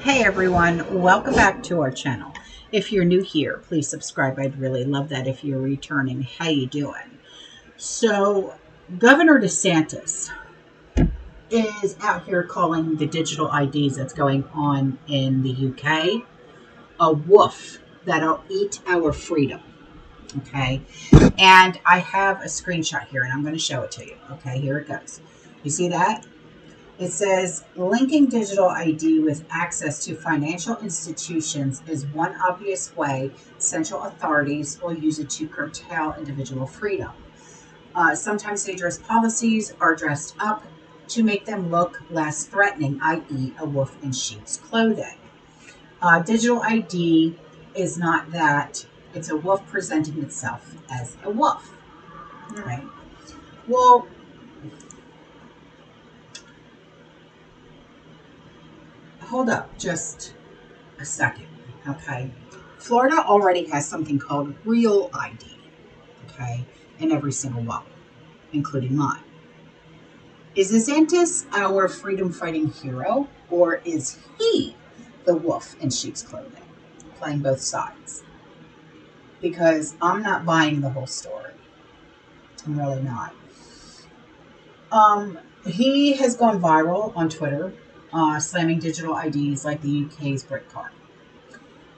Hey everyone, welcome back to our channel. If you're new here, please subscribe. I'd really love that. If you're returning, how you doing? So, Governor DeSantis is out here calling the digital IDs that's going on in the UK a wolf that'll eat our freedom. Okay, and I have a screenshot here, and I'm going to show it to you. Okay, here it goes. You see that? It says linking digital ID with access to financial institutions is one obvious way central authorities will use it to curtail individual freedom. Sometimes dangerous policies are dressed up to make them look less threatening, i.e., a wolf in sheep's clothing. Digital ID is not that, it's a wolf presenting itself as a wolf. All right. Well, hold up just a second, okay? Florida already has something called Real ID, okay, in every single one, including mine. Is DeSantis our freedom fighting hero, or is he the wolf in sheep's clothing, playing both sides? Because I'm not buying the whole story. I'm really not. He has gone viral on Twitter, slamming digital IDs like the UK's brick card.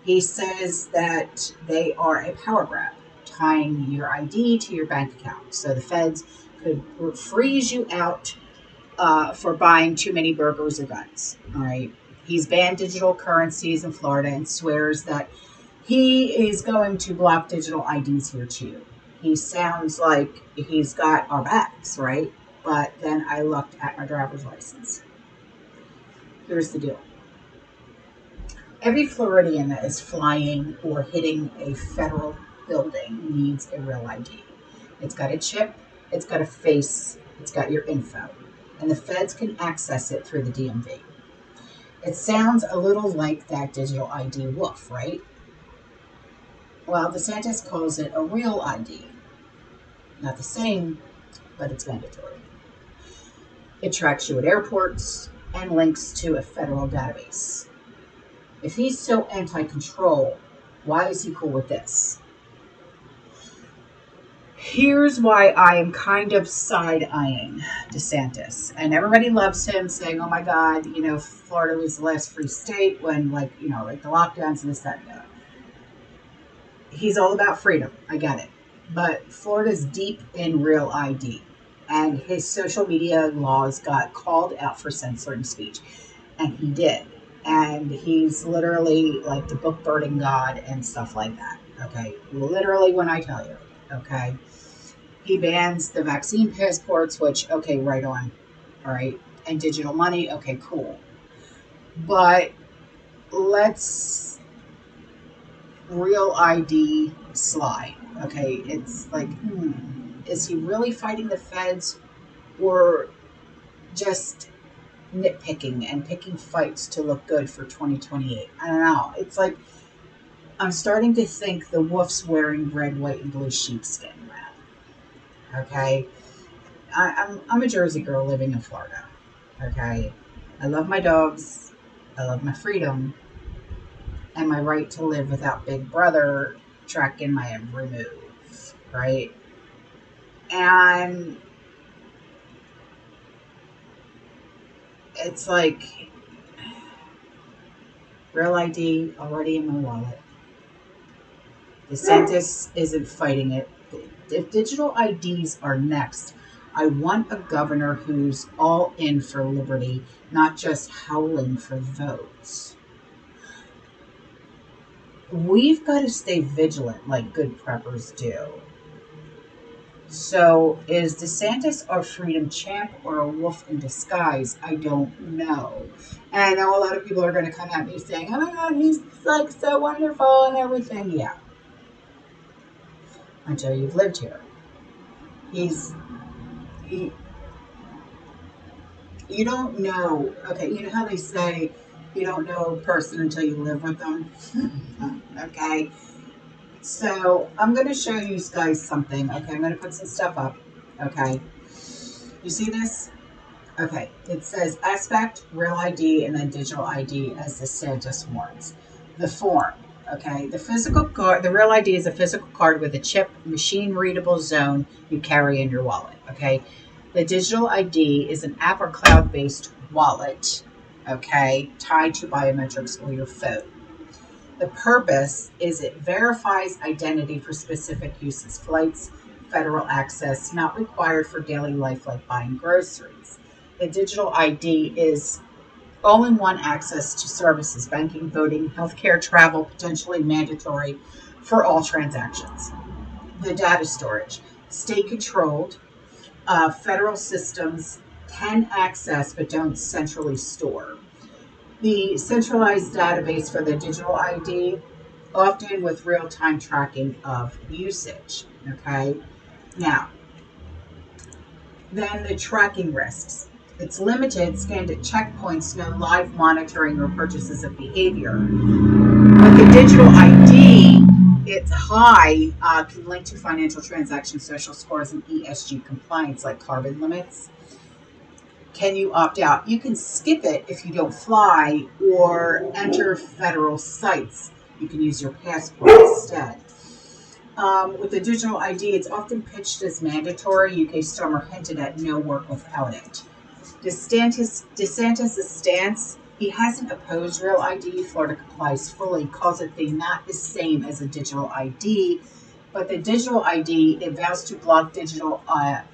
He says that they are a power grab, tying your ID to your bank account. So the feds could freeze you out for buying too many burgers or guns. All right. He's banned digital currencies in Florida and swears that he is going to block digital IDs here too. He sounds like he's got our backs, right? But then I looked at my driver's license. Here's the deal. Every Floridian that is flying or hitting a federal building needs a real ID. It's got a chip, it's got a face, it's got your info, and the feds can access it through the DMV. It sounds a little like that digital ID wolf, right? Well, DeSantis calls it a real ID. Not the same, but it's mandatory. It tracks you at airports and links to a federal database. If he's so anti-control, why is he cool with this? Here's why I am kind of side-eyeing DeSantis. And everybody loves him, saying, oh my God, Florida was the last free state when, like the lockdowns and this, that, and that. He's all about freedom. I get it. But Florida's deep in Real ID. And his social media laws got called out for censoring speech. And he did. And he's literally like the book burning god and stuff like that. Okay. Literally when I tell you. Okay. He bans the vaccine passports, which, okay, right on. All right. And digital money. Okay, cool. But let's Real ID slide. Okay. It's like, is he really fighting the feds or just nitpicking and picking fights to look good for 2028? I don't know. It's like I'm starting to think the wolf's wearing red, white, and blue sheepskin around. Okay, I'm a Jersey girl living in Florida. Okay, I love my dogs. I love my freedom and my right to live without Big Brother tracking my every move. Right, and it's like Real ID already in my wallet. DeSantis isn't fighting it. If digital IDs are next, I want a governor who's all in for liberty, not just howling for votes. We've got to stay vigilant like good preppers do. So is DeSantis our freedom champ or a wolf in disguise? I don't know. And I know a lot of people are going to come at me saying, oh my God, he's like so wonderful and everything. Yeah. Until you've lived here. You don't know. Okay, you know how they say you don't know a person until you live with them? Okay. So I'm going to show you guys something. Okay, I'm going to put some stuff up. Okay. You see this? Okay, it says aspect, real ID, and then digital ID as DeSantis warns. The form, okay, the physical card, the real ID is a physical card with a chip, machine readable zone you carry in your wallet, okay. The digital ID is an app or cloud based wallet, okay, tied to biometrics or your phone. The purpose is it verifies identity for specific uses, flights, federal access, not required for daily life like buying groceries. The digital ID is all in one access to services, banking, voting, healthcare, travel, potentially mandatory for all transactions. The data storage, state controlled, federal systems can access but don't centrally store. The centralized database for the digital ID, often with real time tracking of usage. Okay. Now, then the tracking risks. It's limited, scanned at checkpoints, no live monitoring or purchases of behavior. With the digital ID, it's high, can link to financial transactions, social scores, and ESG compliance like carbon limits. Can you opt out? You can skip it if you don't fly or enter federal sites. You can use your passport instead. With the digital ID, it's often pitched as mandatory. UK Stormer hinted at no work without it. DeSantis' stance, he hasn't opposed real ID. Florida complies fully, calls it the not the same as a digital ID. But the digital ID, it vows to block digital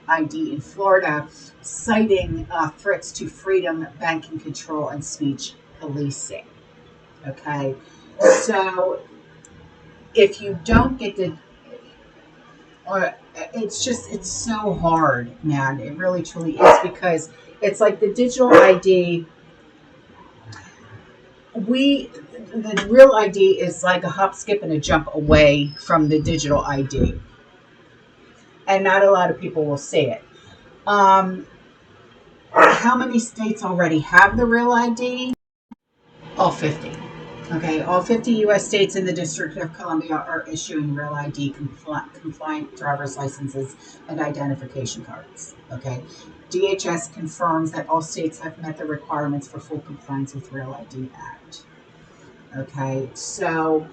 ID in Florida, citing threats to freedom, banking control, and speech policing. Okay, so if you don't get the, or it's so hard, man. It really truly is because it's like the digital ID. The real ID is like a hop, skip, and a jump away from the digital ID, and not a lot of people will see it. Um, how many states already have the real ID? All 50. Okay, all 50 U.S. states and the District of Columbia are issuing real ID compliant driver's licenses and identification cards. Okay, DHS confirms that all states have met the requirements for full compliance with Real ID Act. Okay, so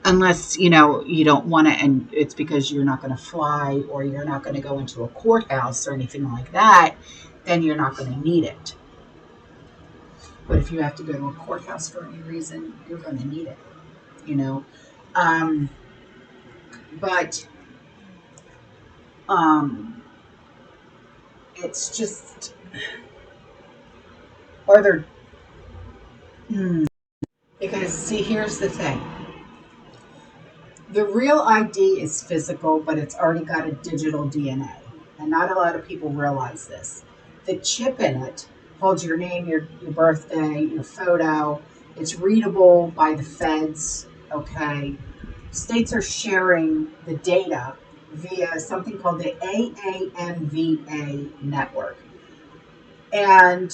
unless you don't want to, and it's because you're not going to fly or you're not going to go into a courthouse or anything like that, then you're not going to need it. But if you have to go to a courthouse for any reason, you're going to need it, you know. Um, but it's just, or they're, because see, here's the thing. The real ID is physical, but it's already got a digital DNA. And not a lot of people realize this. The chip in it holds your name, your birthday, your photo. It's readable by the feds, okay? States are sharing the data via something called the AAMVA network. And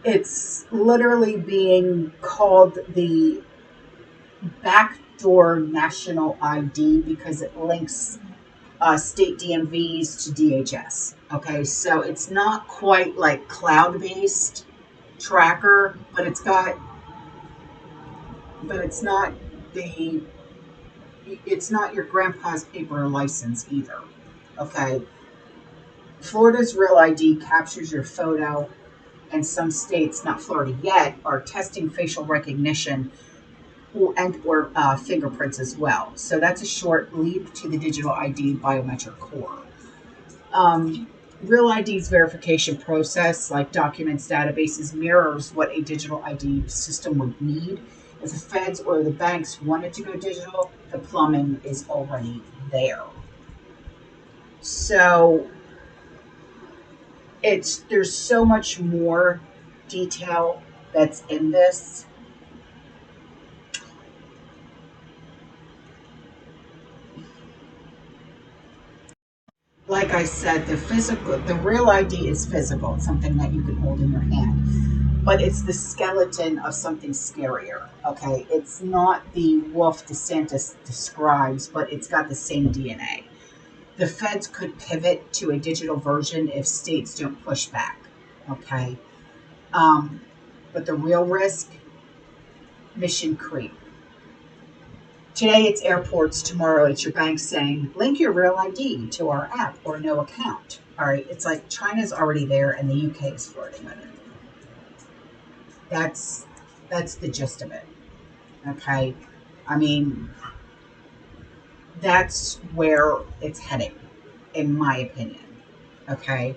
it's literally being called the backdoor national ID because it links state DMVs to DHS. Okay, so it's not quite like cloud-based tracker, but it's not the, it's not your grandpa's paper license either. Okay, Florida's Real ID captures your photo, and some states, not Florida yet, are testing facial recognition and or fingerprints as well. So that's a short leap to the digital ID biometric core. Real ID's verification process, like documents, databases, mirrors what a digital ID system would need. If the feds or the banks wanted to go digital, the plumbing is already there. So there's so much more detail that's in this. Like I said, the real ID is physical. It's something that you can hold in your hand, but it's the skeleton of something scarier. Okay, it's not the wolf DeSantis describes, but it's got the same DNA. the feds could pivot to a digital version if states don't push back. Okay. But the real risk, mission creep. Today it's airports, tomorrow it's your bank saying, link your real ID to our app or no account. All right, it's like China's already there and the UK is flirting with it. That's the gist of it. Okay. I mean, that's where it's heading, in my opinion. Okay.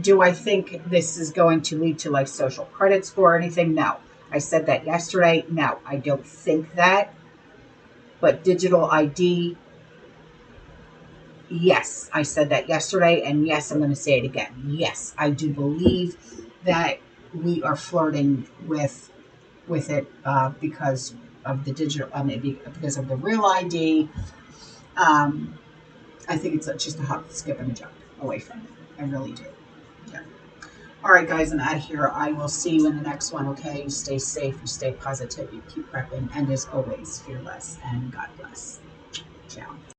Do I think this is going to lead to like social credit score or anything? No. I said that yesterday. No, I don't think that. But digital ID, yes, I said that yesterday. And yes, I'm going to say it again. Yes, I do believe that we are flirting with it because of the digital, because of the real ID. I think it's just a hop, skip, and a jump away from it. I really do. Yeah. All right, guys, I'm out of here. I will see you in the next one, okay? You stay safe, you stay positive, you keep prepping, and as always, fear less, and God bless. Ciao.